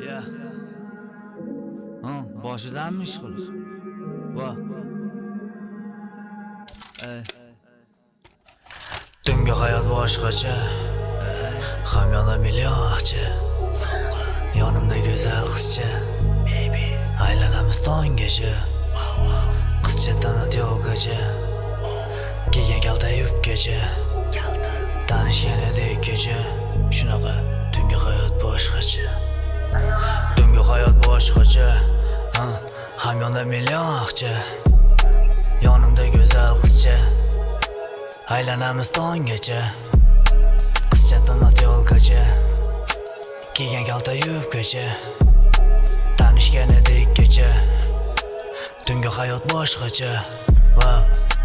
Ya. Boshidanmi ishqil? Va. Tungi hayot boshqacha. Hamyonda millioncha. Yonimda go'zal qizcha. Aylanamiz tonggacha. Qizcha tanat yo'qgacha. Kiygan kalta yubgacha. Tanishgan edik kecha. Shunaqa tungi hayot boshqacha. Tungi hayot boshqacha. Hamyonda millioncha. Yonimda go'zal qizcha. Aylanamiz tonggacha. Qizcha tanat yo'qgacha. Kiygan kalta yubgacha. Tanishgan edik kecha. Tungi hayot boshqacha. Va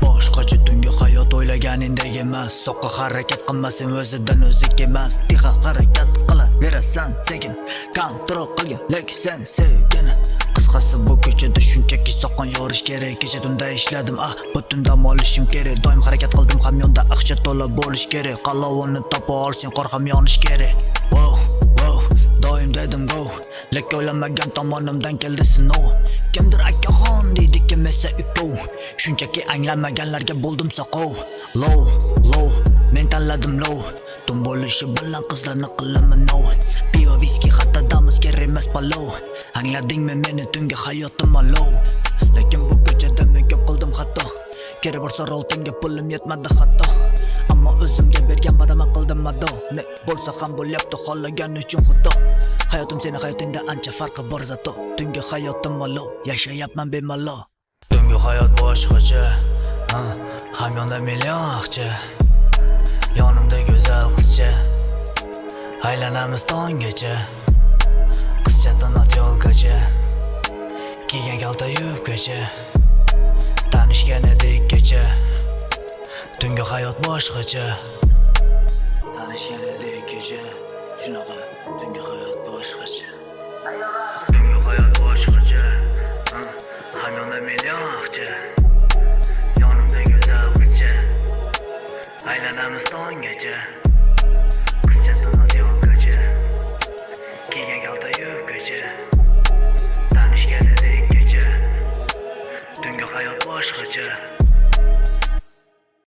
boshqacha tungi hayot o'ylaganingdek emas. Soqqa harakat qilmasang o'zidan o'zi emas. Tiqa harakat qilaverasan sekin. Kontrol qilgin lekin sen sevgin. Qisqasi bu ko'chada shunchaki soqqon yorish kerak. Kecha tunda ishladim, butun dam olishim kerak. Doim harakat qildim, hamyonda aqcha to'la bo'lish kerak. Qalovini topa olsang qor ham yonish kerak. Wow, doim dedim go. Lekin o'ylamagan tomonimdan keldi sinov. Kimdir akaxon deydi, kim esa uko. Shunchaki anglamaganlarga bo'ldim soqov. Low, men tanladim low. Tun bo'lishi bilan qizlarni qilaman no. Pivo, viski, hatta damos kerak emas palov. Angladingmi meni tungi hayotim low. Lekin bu ko'chada men ko'p qildim xato. Kerak bo'lsa roltingga pulim yetmadi hatto. Ammo o'zimga bergan badama qildim mado. Ne bo'lsa ham bo'lyapti xohlagan uchun xudo. Hayotim seni hayotingda ancha farqi bor zato. Tungi hayotim low, yashayapman bemalol. Tungi hayot boshqacha. Hamyonda millioncha. Yonimda go'zal qizcha. Aylanamiz tonggacha. Qizcha tanat yo'qgacha. Kiygan kalta yubgacha. Tanishgan edik kecha. Tungi hayot boshqacha. Tanishgan edik kecha. Shunaqa